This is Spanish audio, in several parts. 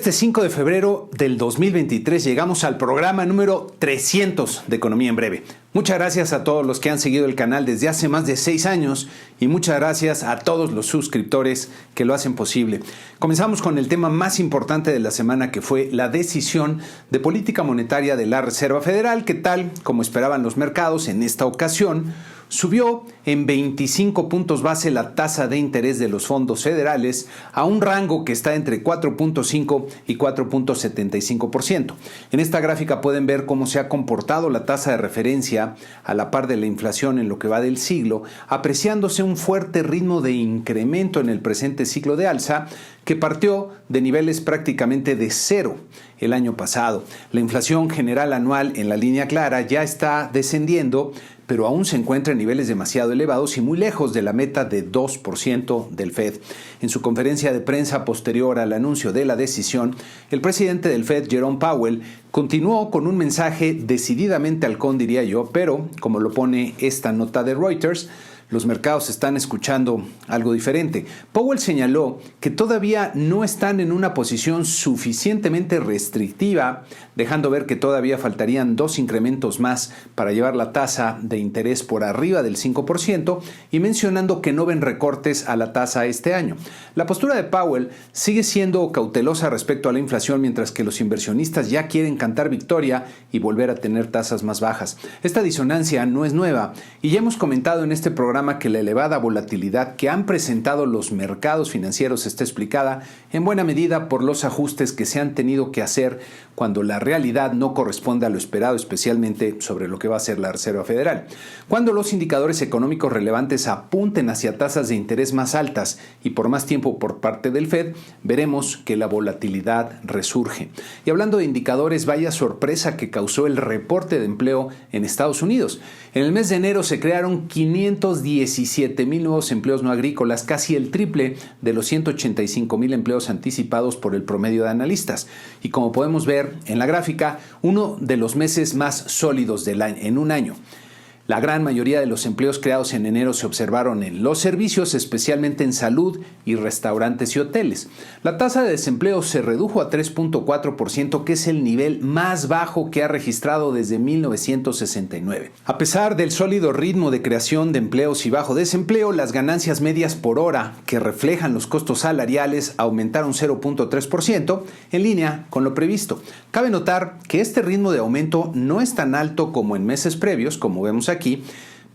este 5 de febrero del 2023 llegamos al programa número 300 de Economía en Breve. Muchas gracias a todos los que han seguido el canal desde hace más de 6 años y muchas gracias a todos los suscriptores que lo hacen posible. Comenzamos con el tema más importante de la semana, que fue la decisión de política monetaria de la Reserva Federal, que tal como esperaban los mercados en esta ocasión, subió en 25 puntos base la tasa de interés de los fondos federales a un rango que está entre 4.5 y 4.75%. En esta gráfica pueden ver cómo se ha comportado la tasa de referencia a la par de la inflación en lo que va del siglo, apreciándose un fuerte ritmo de incremento en el presente ciclo de alza, que partió de niveles prácticamente de cero el año pasado. La inflación general anual en la línea clara ya está descendiendo, pero aún se encuentra en niveles demasiado elevados y muy lejos de la meta de 2% del Fed. En su conferencia de prensa posterior al anuncio de la decisión, el presidente del Fed, Jerome Powell, continuó con un mensaje decididamente halcón, diría yo, pero, como lo pone esta nota de Reuters, los mercados están escuchando algo diferente. Powell señaló que todavía no están en una posición suficientemente restrictiva, dejando ver que todavía faltarían 2 incrementos más para llevar la tasa de interés por arriba del 5% y mencionando que no ven recortes a la tasa este año. La postura de Powell sigue siendo cautelosa respecto a la inflación, mientras que los inversionistas ya quieren cantar victoria y volver a tener tasas más bajas. Esta disonancia no es nueva y ya hemos comentado en este programa que la elevada volatilidad que han presentado los mercados financieros está explicada en buena medida por los ajustes que se han tenido que hacer cuando la realidad no corresponde a lo esperado, especialmente sobre lo que va a hacer la Reserva Federal. Cuando los indicadores económicos relevantes apunten hacia tasas de interés más altas y por más tiempo por parte del Fed, veremos que la volatilidad resurge. Y hablando de indicadores, vaya sorpresa que causó el reporte de empleo en Estados Unidos. En el mes de enero se crearon 517,000 nuevos empleos no agrícolas, casi el triple de los 185,000 empleos anticipados por el promedio de analistas. Y como podemos ver en la gráfica, uno de los meses más sólidos en un año. La gran mayoría de los empleos creados en enero se observaron en los servicios, especialmente en salud y restaurantes y hoteles. La tasa de desempleo se redujo a 3.4%, que es el nivel más bajo que ha registrado desde 1969. A pesar del sólido ritmo de creación de empleos y bajo desempleo, las ganancias medias por hora, que reflejan los costos salariales, aumentaron 0.3%, en línea con lo previsto. Cabe notar que este ritmo de aumento no es tan alto como en meses previos, como vemos aquí,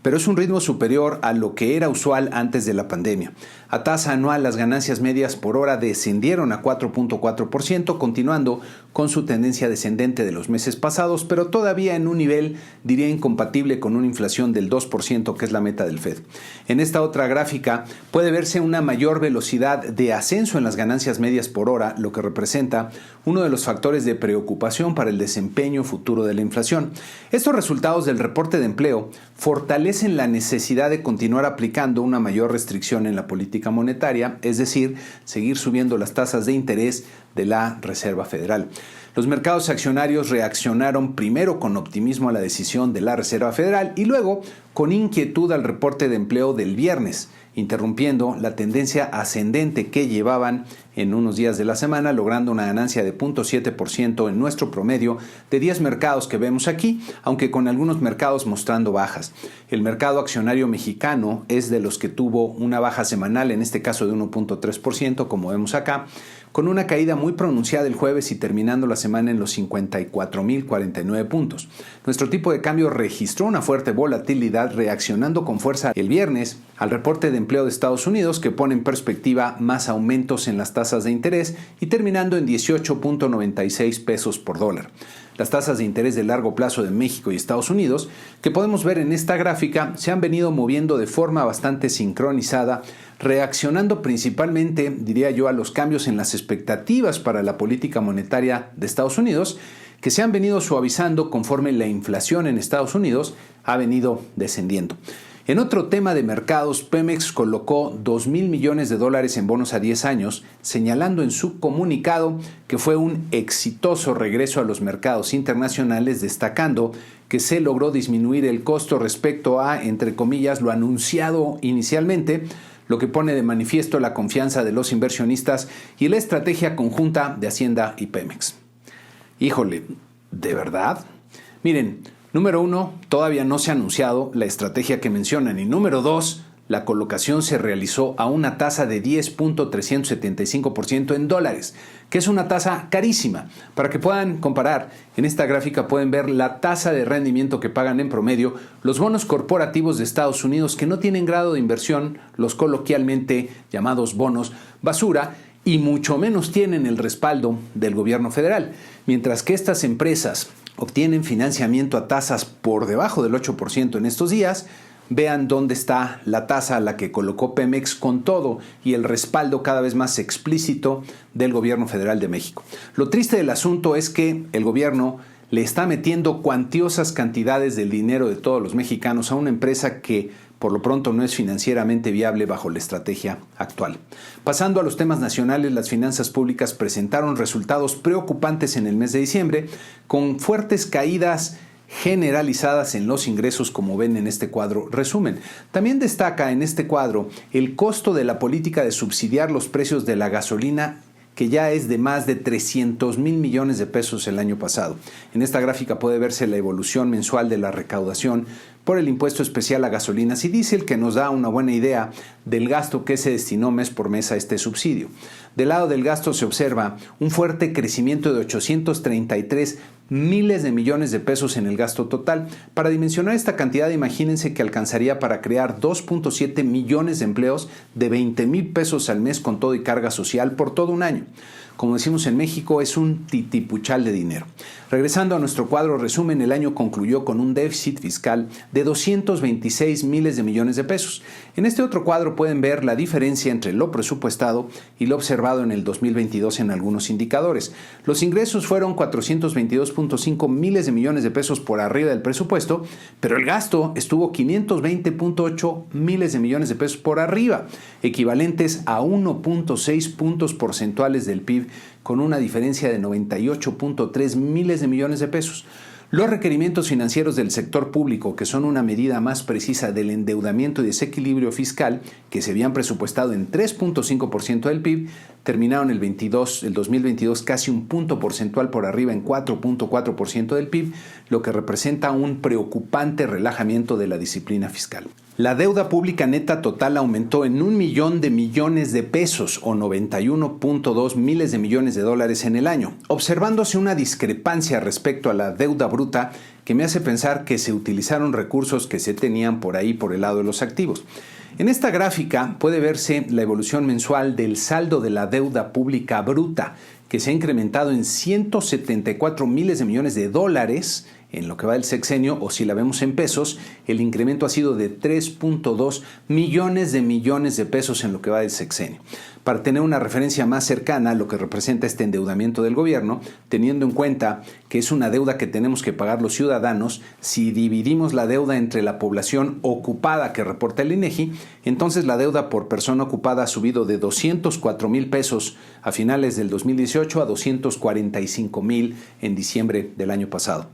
pero es un ritmo superior a lo que era usual antes de la pandemia. A tasa anual, las ganancias medias por hora descendieron a 4.4%, continuando con su tendencia descendente de los meses pasados, pero todavía en un nivel, diría, incompatible con una inflación del 2%, que es la meta del Fed. En esta otra gráfica puede verse una mayor velocidad de ascenso en las ganancias medias por hora, lo que representa uno de los factores de preocupación para el desempeño futuro de la inflación. Estos resultados del reporte de empleo fortalecen la necesidad de continuar aplicando una mayor restricción en la política monetaria, es decir, seguir subiendo las tasas de interés de la Reserva Federal. Los mercados accionarios reaccionaron primero con optimismo a la decisión de la Reserva Federal y luego con inquietud al reporte de empleo del viernes, interrumpiendo la tendencia ascendente que llevaban en unos días de la semana, logrando una ganancia de 0.7% en nuestro promedio de 10 mercados que vemos aquí, aunque con algunos mercados mostrando bajas. El mercado accionario mexicano es de los que tuvo una baja semanal, en este caso de 1.3%, como vemos acá, con una caída muy pronunciada el jueves y terminando la semana en los 54,049 puntos. Nuestro tipo de cambio registró una fuerte volatilidad, reaccionando con fuerza el viernes al reporte de empleo de Estados Unidos, que pone en perspectiva más aumentos en las tasas de interés y terminando en 18.96 pesos por dólar. Las tasas de interés de largo plazo de México y Estados Unidos, que podemos ver en esta gráfica, se han venido moviendo de forma bastante sincronizada, reaccionando principalmente, diría yo, a los cambios en las expectativas para la política monetaria de Estados Unidos, que se han venido suavizando conforme la inflación en Estados Unidos ha venido descendiendo. En otro tema de mercados, Pemex colocó $2,000 millones en bonos a 10 años, señalando en su comunicado que fue un exitoso regreso a los mercados internacionales, destacando que se logró disminuir el costo respecto a, entre comillas, lo anunciado inicialmente, lo que pone de manifiesto la confianza de los inversionistas y la estrategia conjunta de Hacienda y Pemex. Híjole, ¿de verdad? Miren, número 1, todavía no se ha anunciado la estrategia que mencionan. Y número 2, la colocación se realizó a una tasa de 10.375% en dólares, que es una tasa carísima. Para que puedan comparar, en esta gráfica pueden ver la tasa de rendimiento que pagan en promedio los bonos corporativos de Estados Unidos que no tienen grado de inversión, los coloquialmente llamados bonos basura, y mucho menos tienen el respaldo del gobierno federal. Mientras que estas empresas obtienen financiamiento a tasas por debajo del 8% en estos días, vean dónde está la tasa a la que colocó Pemex con todo y el respaldo cada vez más explícito del gobierno federal de México. Lo triste del asunto es que el gobierno le está metiendo cuantiosas cantidades del dinero de todos los mexicanos a una empresa que por lo pronto no es financieramente viable bajo la estrategia actual. Pasando a los temas nacionales, las finanzas públicas presentaron resultados preocupantes en el mes de diciembre, con fuertes caídas generalizadas en los ingresos, como ven en este cuadro resumen. También destaca en este cuadro el costo de la política de subsidiar los precios de la gasolina, que ya es de más de 300,000 millones de pesos el año pasado. En esta gráfica puede verse la evolución mensual de la recaudación por el impuesto especial a gasolinas y diésel, que nos da una buena idea del gasto que se destinó mes por mes a este subsidio. Del lado del gasto se observa un fuerte crecimiento de 833 miles de millones de pesos en el gasto total. Para dimensionar esta cantidad, imagínense que alcanzaría para crear 2.7 millones de empleos de 20,000 pesos al mes con todo y carga social por todo un año. Como decimos en México, es un titipuchal de dinero. Regresando a nuestro cuadro resumen, el año concluyó con un déficit fiscal de 226 miles de millones de pesos. En este otro cuadro pueden ver la diferencia entre lo presupuestado y lo observado en el 2022 en algunos indicadores. Los ingresos fueron 422.5 miles de millones de pesos por arriba del presupuesto, pero el gasto estuvo 520.8 miles de millones de pesos por arriba, equivalentes a 1.6 puntos porcentuales del PIB, con una diferencia de 98.3 miles de millones de pesos. Los requerimientos financieros del sector público, que son una medida más precisa del endeudamiento y desequilibrio fiscal, que se habían presupuestado en 3.5% del PIB, terminaron el 2022 casi un punto porcentual por arriba en 4.4% del PIB, lo que representa un preocupante relajamiento de la disciplina fiscal. La deuda pública neta total aumentó en 1.000.000 de millones de pesos o 91.2 miles de millones de dólares en el año, observándose una discrepancia respecto a la deuda bruta que me hace pensar que se utilizaron recursos que se tenían por ahí por el lado de los activos. En esta gráfica puede verse la evolución mensual del saldo de la deuda pública bruta, que se ha incrementado en 174 miles de millones de dólares en lo que va del sexenio, o si la vemos en pesos, el incremento ha sido de 3.2 millones de pesos en lo que va del sexenio. Para tener una referencia más cercana a lo que representa este endeudamiento del gobierno, teniendo en cuenta que es una deuda que tenemos que pagar los ciudadanos, si dividimos la deuda entre la población ocupada que reporta el INEGI, entonces la deuda por persona ocupada ha subido de 204,000 pesos a finales del 2018 a 245,000 en diciembre del año pasado.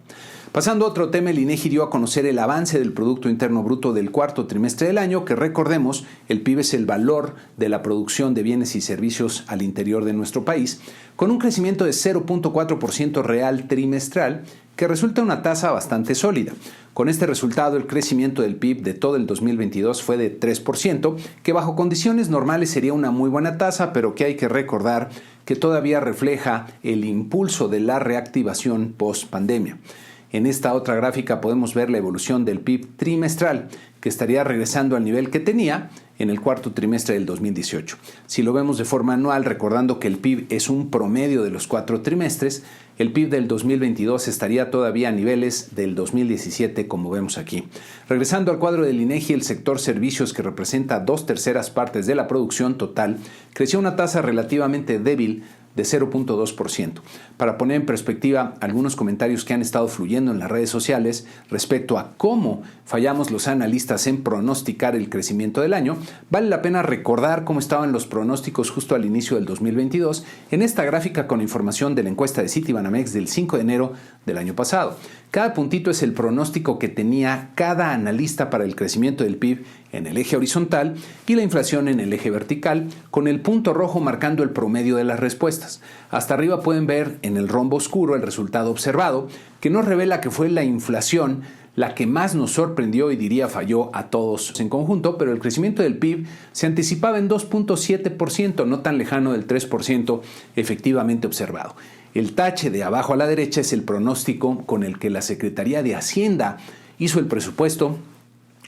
Pasando a otro tema, el INEGI dio a conocer el avance del Producto Interno Bruto del cuarto trimestre del año, que recordemos, el PIB es el valor de la producción de bienes y servicios al interior de nuestro país, con un crecimiento de 0.4% real trimestral, que resulta una tasa bastante sólida. Con este resultado, el crecimiento del PIB de todo el 2022 fue de 3%, que bajo condiciones normales sería una muy buena tasa, pero que hay que recordar que todavía refleja el impulso de la reactivación post-pandemia. En esta otra gráfica podemos ver la evolución del PIB trimestral, que estaría regresando al nivel que tenía en el cuarto trimestre del 2018. Si lo vemos de forma anual, recordando que el PIB es un promedio de los 4 trimestres, el PIB del 2022 estaría todavía a niveles del 2017, como vemos aquí. Regresando al cuadro del INEGI, el sector servicios, que representa 2/3 partes de la producción total, creció a una tasa relativamente débil de 0.2%. Para poner en perspectiva algunos comentarios que han estado fluyendo en las redes sociales respecto a cómo fallamos los analistas en pronosticar el crecimiento del año, vale la pena recordar cómo estaban los pronósticos justo al inicio del 2022 en esta gráfica con información de la encuesta de Citibanamex del 5 de enero del año pasado. Cada puntito es el pronóstico que tenía cada analista para el crecimiento del PIB en el eje horizontal y la inflación en el eje vertical, con el punto rojo marcando el promedio de las respuestas. Hasta arriba pueden ver en el rombo oscuro el resultado observado, que nos revela que fue la inflación la que más nos sorprendió y diría falló a todos en conjunto, pero el crecimiento del PIB se anticipaba en 2.7%, no tan lejano del 3% efectivamente observado. El tache de abajo a la derecha es el pronóstico con el que la Secretaría de Hacienda hizo el presupuesto,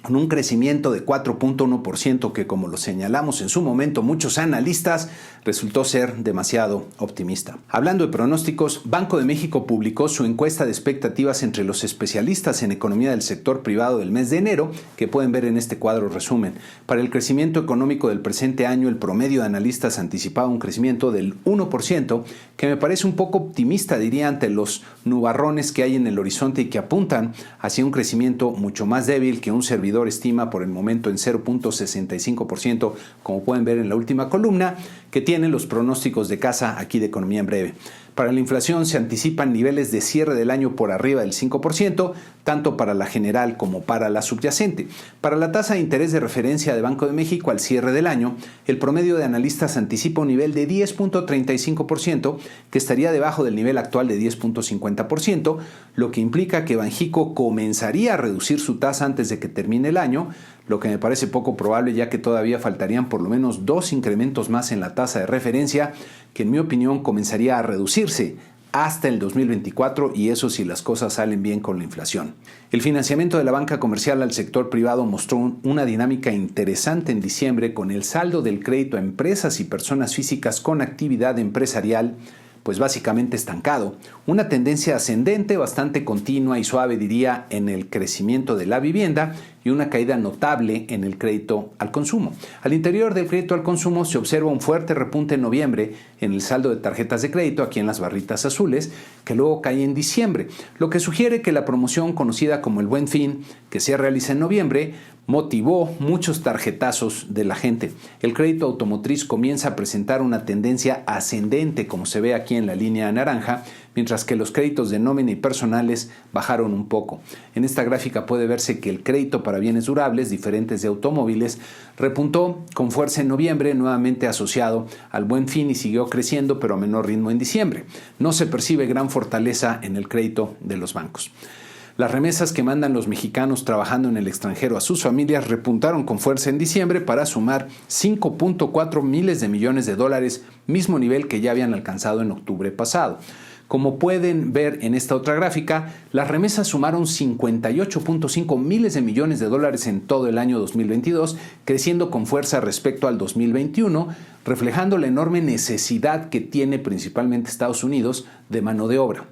con un crecimiento de 4.1% que, como lo señalamos en su momento muchos analistas, resultó ser demasiado optimista. Hablando de pronósticos, Banco de México publicó su encuesta de expectativas entre los especialistas en economía del sector privado del mes de enero, que pueden ver en este cuadro resumen. Para el crecimiento económico del presente año, el promedio de analistas anticipaba un crecimiento del 1%, que me parece un poco optimista, diría, ante los nubarrones que hay en el horizonte y que apuntan hacia un crecimiento mucho más débil que un servidor estima por el momento en 0.65%, como pueden ver en la última columna, que tienen los pronósticos de casa aquí de Economía en Breve. Para la inflación se anticipan niveles de cierre del año por arriba del 5%, tanto para la general como para la subyacente. Para la tasa de interés de referencia de Banco de México al cierre del año, el promedio de analistas anticipa un nivel de 10.35%, que estaría debajo del nivel actual de 10.50%, lo que implica que Banjico comenzaría a reducir su tasa antes de que termine el año, lo que me parece poco probable ya que todavía faltarían por lo menos 2 incrementos más en la tasa de referencia, que en mi opinión comenzaría a reducirse hasta el 2024, y eso si las cosas salen bien con la inflación. El financiamiento de la banca comercial al sector privado mostró una dinámica interesante en diciembre, con el saldo del crédito a empresas y personas físicas con actividad empresarial pues básicamente estancado, una tendencia ascendente bastante continua y suave, diría, en el crecimiento de la vivienda y una caída notable en el crédito al consumo. Al interior del crédito al consumo se observa un fuerte repunte en noviembre en el saldo de tarjetas de crédito, aquí en las barritas azules, que luego cae en diciembre, lo que sugiere que la promoción conocida como el Buen Fin, que se realiza en noviembre, motivó muchos tarjetazos de la gente. El crédito automotriz comienza a presentar una tendencia ascendente, como se ve aquí en la línea naranja, mientras que los créditos de nómina y personales bajaron un poco. En esta gráfica puede verse que el crédito para bienes durables diferentes de automóviles repuntó con fuerza en noviembre, nuevamente asociado al Buen Fin, y siguió creciendo pero a menor ritmo en diciembre. No se percibe gran fortaleza en el crédito de los bancos. Las remesas que mandan los mexicanos trabajando en el extranjero a sus familias repuntaron con fuerza en diciembre para sumar 5.4 miles de millones de dólares, mismo nivel que ya habían alcanzado en octubre pasado. Como pueden ver en esta otra gráfica, las remesas sumaron 58.5 miles de millones de dólares en todo el año 2022, creciendo con fuerza respecto al 2021, reflejando la enorme necesidad que tiene principalmente Estados Unidos de mano de obra.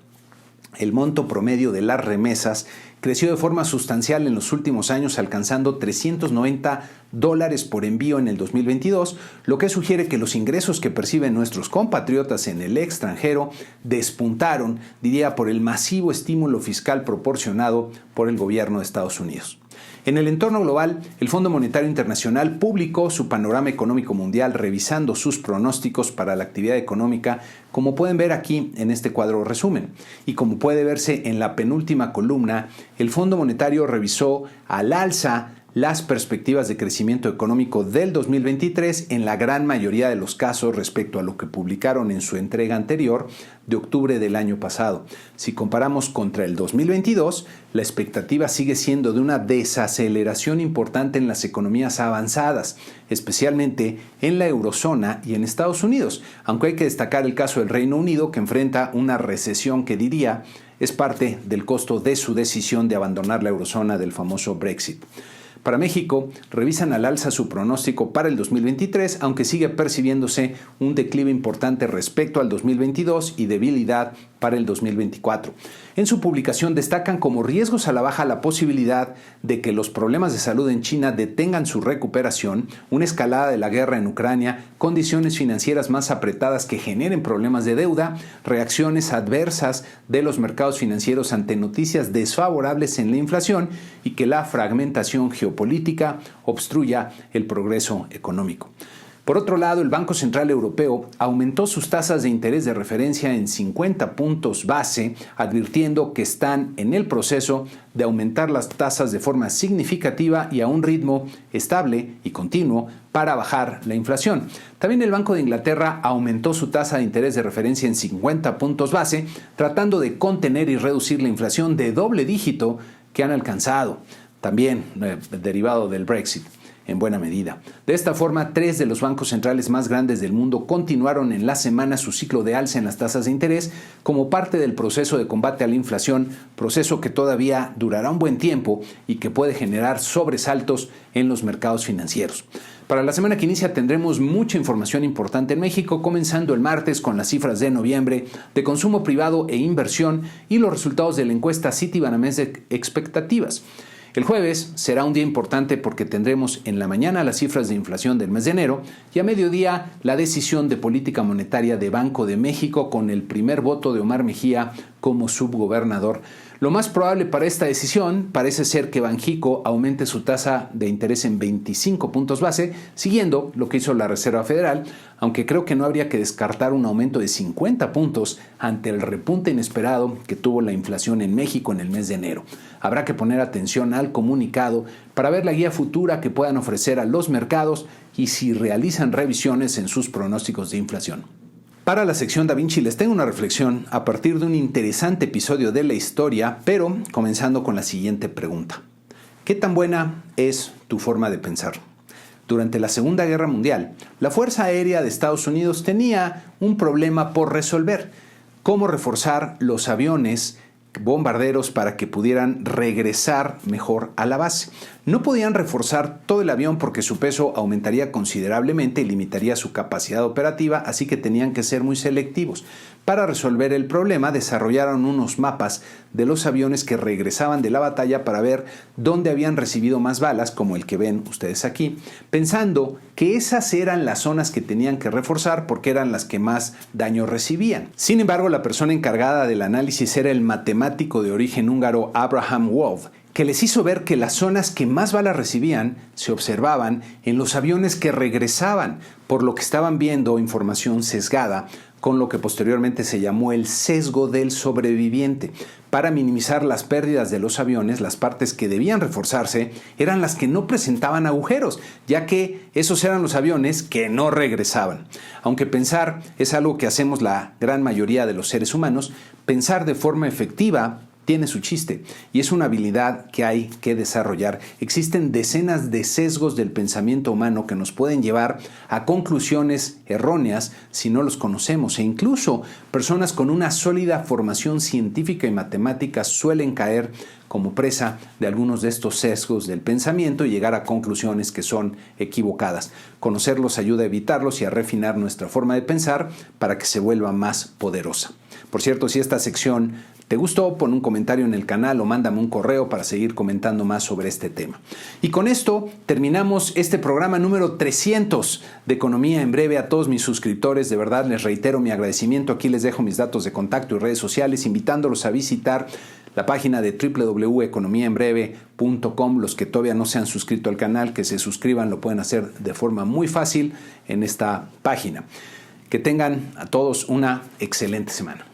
El monto promedio de las remesas creció de forma sustancial en los últimos años, alcanzando $390 por envío en el 2022, lo que sugiere que los ingresos que perciben nuestros compatriotas en el extranjero despuntaron, diría, por el masivo estímulo fiscal proporcionado por el gobierno de Estados Unidos. En el entorno global, el Fondo Monetario Internacional publicó su panorama económico mundial revisando sus pronósticos para la actividad económica, como pueden ver aquí en este cuadro resumen. Y como puede verse en la penúltima columna, el Fondo Monetario revisó al alza las perspectivas de crecimiento económico del 2023 en la gran mayoría de los casos respecto a lo que publicaron en su entrega anterior de octubre del año pasado. Si comparamos contra el 2022, la expectativa sigue siendo de una desaceleración importante en las economías avanzadas, especialmente en la eurozona y en Estados Unidos, aunque hay que destacar el caso del Reino Unido, que enfrenta una recesión que diría es parte del costo de su decisión de abandonar la eurozona del famoso Brexit. Para México, revisan al alza su pronóstico para el 2023, aunque sigue percibiéndose un declive importante respecto al 2022 y debilidad para el 2024. En su publicación destacan como riesgos a la baja la posibilidad de que los problemas de salud en China detengan su recuperación, una escalada de la guerra en Ucrania, condiciones financieras más apretadas que generen problemas de deuda, reacciones adversas de los mercados financieros ante noticias desfavorables en la inflación y que la fragmentación geopolítica obstruya el progreso económico. Por otro lado, el Banco Central Europeo aumentó sus tasas de interés de referencia en 50 puntos base, advirtiendo que están en el proceso de aumentar las tasas de forma significativa y a un ritmo estable y continuo para bajar la inflación. También el Banco de Inglaterra aumentó su tasa de interés de referencia en 50 puntos base, tratando de contener y reducir la inflación de doble dígito que han alcanzado, también derivado del Brexit. En buena medida. De esta forma, 3 de los bancos centrales más grandes del mundo continuaron en la semana su ciclo de alza en las tasas de interés como parte del proceso de combate a la inflación, proceso que todavía durará un buen tiempo y que puede generar sobresaltos en los mercados financieros. Para la semana que inicia tendremos mucha información importante en México, comenzando el martes con las cifras de noviembre de consumo privado e inversión y los resultados de la encuesta Citibanamex de expectativas. El jueves será un día importante porque tendremos en la mañana las cifras de inflación del mes de enero y a mediodía la decisión de política monetaria de Banco de México con el primer voto de Omar Mejía como subgobernador. Lo más probable para esta decisión parece ser que Banxico aumente su tasa de interés en 25 puntos base, siguiendo lo que hizo la Reserva Federal, aunque creo que no habría que descartar un aumento de 50 puntos ante el repunte inesperado que tuvo la inflación en México en el mes de enero. Habrá que poner atención al comunicado para ver la guía futura que puedan ofrecer a los mercados y si realizan revisiones en sus pronósticos de inflación. Para la sección Da Vinci les tengo una reflexión a partir de un interesante episodio de la historia, pero comenzando con la siguiente pregunta. ¿Qué tan buena es tu forma de pensar? Durante la Segunda Guerra Mundial, la Fuerza Aérea de Estados Unidos tenía un problema por resolver: cómo reforzar los aviones bombarderos para que pudieran regresar mejor a la base. No podían reforzar todo el avión porque su peso aumentaría considerablemente y limitaría su capacidad operativa, así que tenían que ser muy selectivos. Para resolver el problema, desarrollaron unos mapas de los aviones que regresaban de la batalla para ver dónde habían recibido más balas, como el que ven ustedes aquí, pensando que esas eran las zonas que tenían que reforzar porque eran las que más daño recibían. Sin embargo, la persona encargada del análisis era el matemático de origen húngaro Abraham Wolf, que les hizo ver que las zonas que más balas recibían se observaban en los aviones que regresaban, por lo que estaban viendo información sesgada, con lo que posteriormente se llamó el sesgo del sobreviviente. Para minimizar las pérdidas de los aviones, las partes que debían reforzarse eran las que no presentaban agujeros, ya que esos eran los aviones que no regresaban. Aunque pensar es algo que hacemos la gran mayoría de los seres humanos, pensar de forma efectiva tiene su chiste y es una habilidad que hay que desarrollar. Existen decenas de sesgos del pensamiento humano que nos pueden llevar a conclusiones erróneas si no los conocemos, e incluso personas con una sólida formación científica y matemática suelen caer como presa de algunos de estos sesgos del pensamiento y llegar a conclusiones que son equivocadas. Conocerlos ayuda a evitarlos y a refinar nuestra forma de pensar para que se vuelva más poderosa. Por cierto, si esta sección ¿te gustó? Pon un comentario en el canal o mándame un correo para seguir comentando más sobre este tema. Y con esto terminamos este programa número 300 de Economía en Breve. A todos mis suscriptores, de verdad les reitero mi agradecimiento. Aquí les dejo mis datos de contacto y redes sociales, invitándolos a visitar la página de www.economiaenbreve.com. Los que todavía no se han suscrito al canal, que se suscriban, lo pueden hacer de forma muy fácil en esta página. Que tengan a todos una excelente semana.